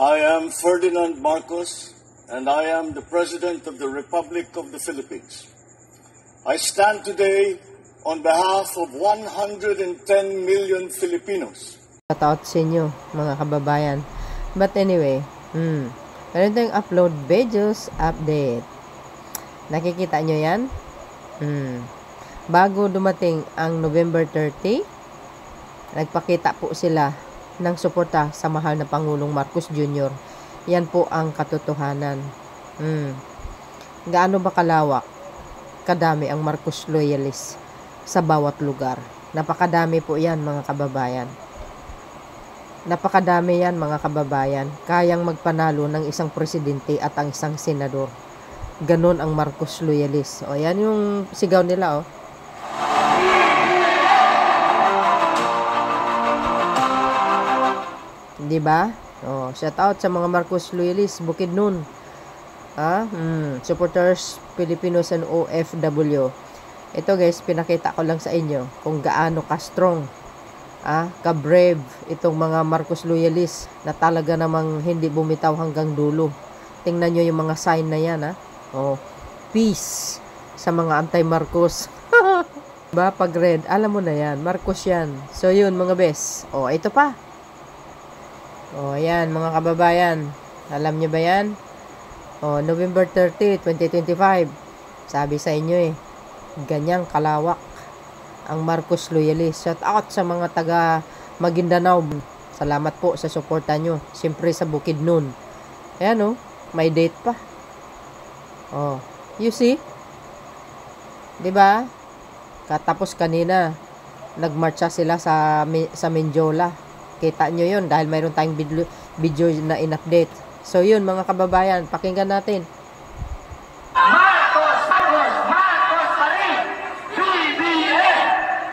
I am Ferdinand Marcos, and I am the President of the Republic of the Philippines. I stand today on behalf of 110 million Filipinos. Shoutout sa inyo, mga kababayan. But anyway, meron tayong upload videos update. Nakikita nyo yan? Bago dumating ang November 30, nagpakita po sila ng suporta sa mahal na Pangulong Marcos Jr. Yan po ang katotohanan. Gaano ba kalawak, kadami ang Marcos loyalists sa bawat lugar? Napakadami po yan, mga kababayan. Napakadami yan, mga kababayan. Kayang magpanalo ng isang presidente at ang isang senador. Ganon ang Marcos loyalists. O, yan yung sigaw nila, oh. Diba? Oh, shout out sa mga Marcos loyalists, Bukidnon. Supporters, Filipinos and OFW. Ito guys, pinakita ko lang sa inyo kung gaano ka-strong, ka-brave itong mga Marcos loyalists na talaga namang hindi bumitaw hanggang dulo. Tingnan nyo yung mga sign na yan, Oh, peace sa mga anti-Marcos. Diba? Pag red, alam mo na yan, Marcos yan. So yun, mga bes. Oh, ito pa. Oh, ayan, mga kababayan. Alam nyo ba yan? Oh, November 30, 2025. Sabi sa inyo ganyang kalawak ang Marcos loyalist. Shout out sa mga taga Maguindanao. Salamat po sa suporta nyo. Siyempre sa Bukidnon. Ayan, may date pa. Oh, you see? Diba? Katapos kanina, nagmarcha sila sa Menjola. Kita nyo yun dahil mayroon tayong video na in-update. So yun, mga kababayan, pakinggan natin. Marcos pa rin! BBM!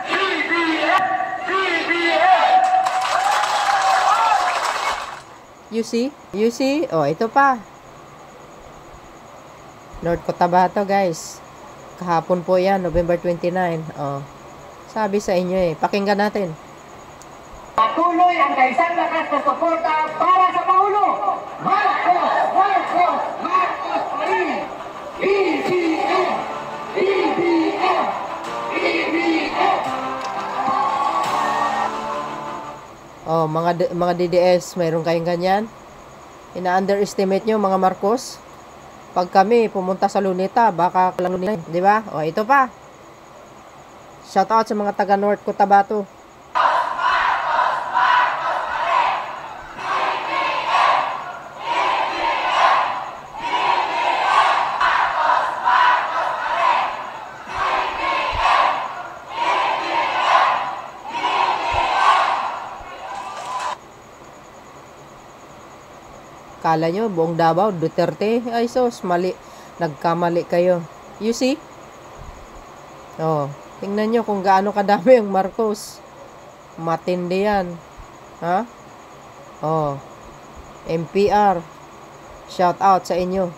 BBM! BBM! You see? You see? Oh, ito pa. North Cotabato, guys. Kahapon po yan, November 29. Oh, sabi sa inyo pakinggan natin. Patuloy ang kaisang lakas na suporta para sa Pangulo. Marcos! Marcos! Marcos pa rin! BBM! BBM! BBM! Oh, mga DDS, mayroon kayong ganyan? Ina-underestimate nyo, mga Marcos? Pag kami pumunta sa Luneta, baka lang Luneta, di ba? Oh, ito pa. Shout out sa mga taga North Cotabato. Kala nyo, buong Davao, Duterte. Ay, sos, mali. Nagkamali kayo. You see? Oh, tingnan nyo kung gaano kadami ang Marcos. Matindi yan. Oh, MPR. Shout out sa inyo.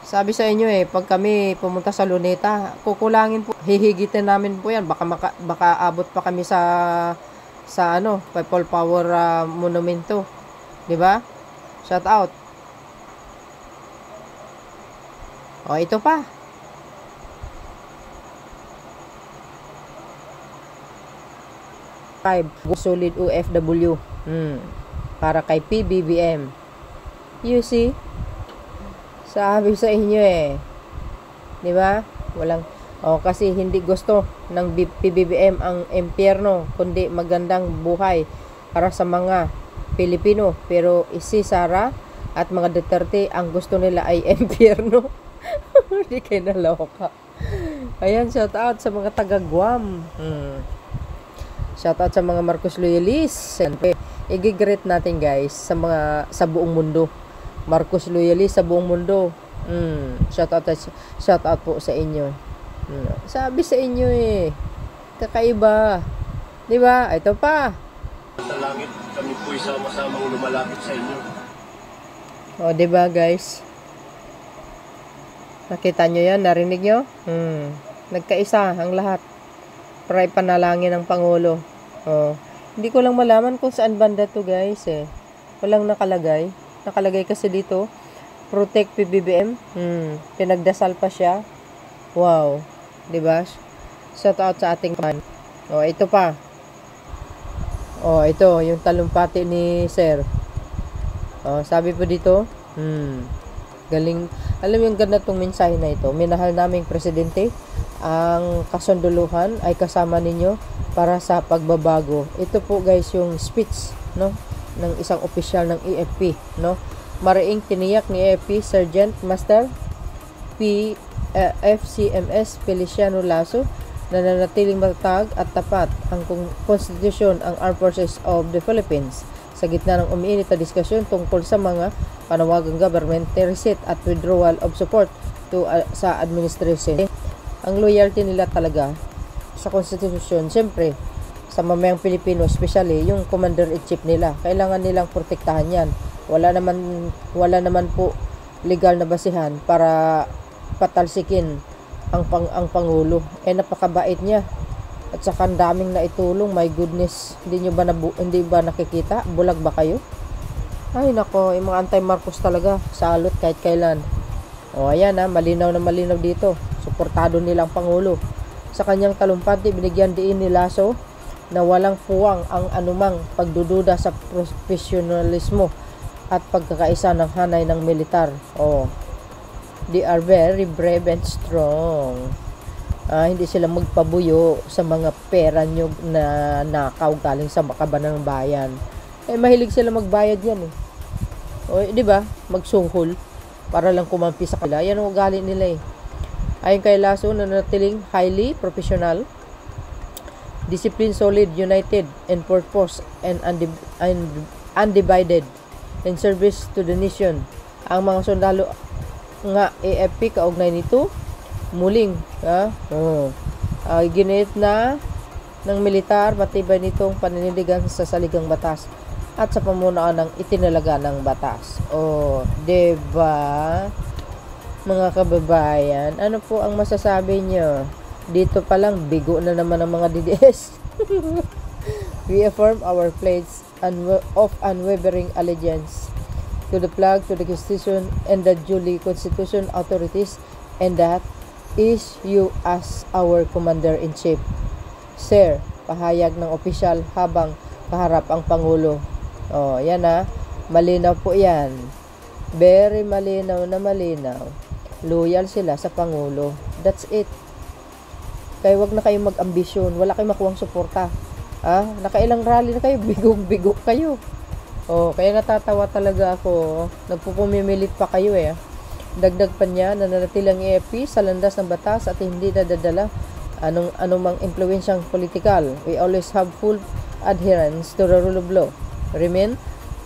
Sabi sa inyo pag kami pumunta sa Luneta, kukulangin po. Hihigitin namin po yan. Baka abot pa kami sa People Power Monumento. 'Di ba? Shout out. Oh, ito pa. Solid OFW. Para kay PBBM. You see? Sabi sa inyo 'Di ba? Kasi hindi gusto ng PBBM ang impyerno, kundi magandang buhay para sa mga Pilipino. Pero si Sara at mga Duterte, ang gusto nila ay impyerno. Hindi kayo naloka. Ayan, shout out sa mga taga Guam. Shout out sa mga Marcos loyalists. I-greet natin guys sa buong mundo. Marcos loyalists sa buong mundo. Shout out po sa inyo. Sabi sa inyo kakaiba. 'Di ba? Ito pa. Sa langit, kami po'y sama-samang lumalapit sa inyo. O, 'di ba, guys? Nakita nyo 'yan, narinig nyo? Nagkaisa ang lahat. Para ipanalangin ng Pangulo. Hindi ko lang malaman kung saan banda to guys eh. Walang nakalagay. Nakalagay kasi dito, Protect PBBM. Pinagdasal pa siya. Wow. Diba? Shout out sa ating kaman. O, ito pa. O, ito. Yung talumpati ni Sir. O, sabi po dito. Galing. Alam mo yung ganda tong mensahe na ito. Minahal naming presidente. Ang kasunduluhan ay kasama ninyo para sa pagbabago. Ito po guys yung speech, no, ng isang opisyal ng AFP, no. Mariing tiniyak ni AFP Sergeant Master FCMS Feliciano Lasso na nanatiling matatag at tapat ang konstitusyon ang Armed Forces of the Philippines sa gitna ng umiinit na diskusyon tungkol sa mga panawagang government reset at withdrawal of support to sa administration. Ang loyalty nila talaga sa konstitusyon, siyempre sa mamayang Pilipino, especially yung commander-in-chief nila, kailangan nilang protektahan yan. Wala naman po legal na basihan para patalsikin ang Pangulo. Napakabait niya. At saka ang daming naitulong, my goodness. Hindi ba nakikita? Bulag ba kayo? Ay nako, yung mga anti-Marcos talaga, salot kahit kailan. O ayan malinaw na malinaw dito. Suportado nilang Pangulo. Sa kanyang talumpati, binigyan diin ni Lasso na walang puwang ang anumang pagdududa sa profesionalismo at pagkakaisa ng hanay ng militar. They are very brave and strong. Hindi sila magpabuyo sa mga pera nyo na nakaw galing sa makabanang bayan. Mahilig sila magbayad yan di ba? Magsuhol para lang kumampi sa kanila. Yan ang ugali nila Ayon kay Lasso, nanatiling highly professional, disciplined, solid, united, and purpose, and undivided in service to the nation. Ang mga sundalo nga AFP kaugnay nito, muling ginit na ng militar, matibay nitong paninindigan sa saligang batas at sa pamunuan ng itinalaga ng batas. Diba? Mga kababayan, ano po ang masasabi nyo? Dito pa lang, bigo na naman ang mga DDS. We affirm our pledge of unwavering allegiance to the flag, to the Constitution, and the duly constitution authorities, and that is you as our Commander-in-Chief. Sir, pahayag ng opisyal habang kaharap ang Pangulo. Yan malinaw po yan. Very malinaw na malinaw. Loyal sila sa Pangulo. That's it. Kaya wag na kayong mag-ambisyon. Wala kayong makuhang suporta. Nakailang rally na kayo. Bigong-bigo kayo. Kaya natatawa talaga ako. Nagpupumimilit pa kayo Dagdag pa niya na nanatilang AFP sa landas ng batas at hindi nadadala anumang impluensyang politikal. We always have full adherence to the rule of law. Remain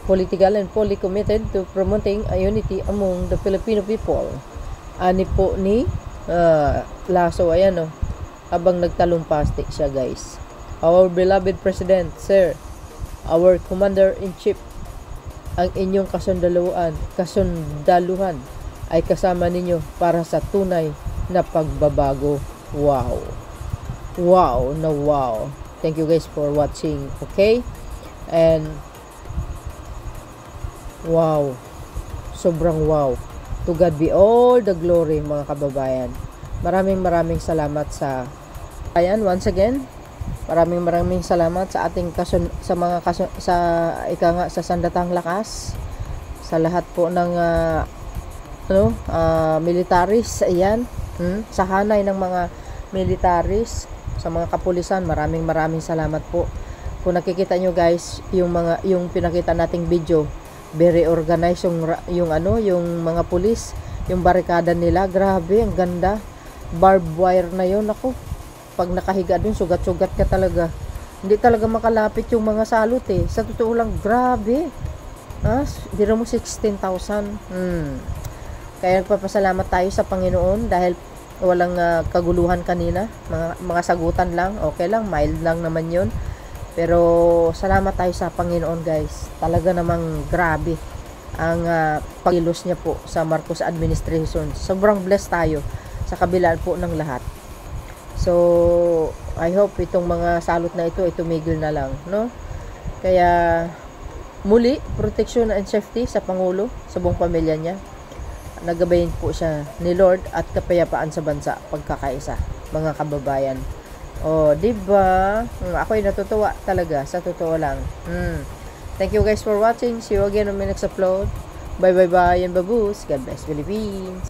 political and fully committed to promoting a unity among the Filipino people. Ani po ni Lasso, habang nagtalumpastik siya guys. Our beloved President, Sir, our Commander-in-Chief, ang inyong kasundaluhan ay kasama ninyo para sa tunay na pagbabago. Wow. Wow na wow. Thank you guys for watching. Okay? And wow. Sobrang wow. To God be all the glory, mga kababayan. Maraming salamat sa once again. Maraming salamat sa ating sa sandatang lakas, sa lahat po ng militaris, sa hanay ng mga militaris, sa mga kapulisan. Maraming salamat po. Kung nakikita nyo guys, yung pinakita nating video, very organized yung mga pulis, yung barikada nila, grabe, ang ganda. Barbed wire na yun, ako. Pag nakahiga dun, sugat-sugat ka talaga. Hindi talaga makalapit yung mga salot Sa totoo lang, grabe. Dira mo 16,000. Kaya nagpapasalamat tayo sa Panginoon dahil walang kaguluhan kanina. Mga sagutan lang, okay lang, mild lang naman yun. Pero salamat tayo sa Panginoon guys. Talaga namang grabe ang pagkilos niya po sa Marcos administration. Sobrang blessed tayo sa kabila po ng lahat. So I hope itong mga salot na ito ay tumigil na lang, no? Kaya muli, protection and safety sa Pangulo, sa buong pamilya niya. Nagabayin po siya ni Lord at kapayapaan sa bansa, pagkakaisa, mga kababayan. O, diba? Ako'y natutuwa talaga, sa totoo lang. Thank you guys for watching. See you again on my next upload. Bye and baboos. God bless Philippines.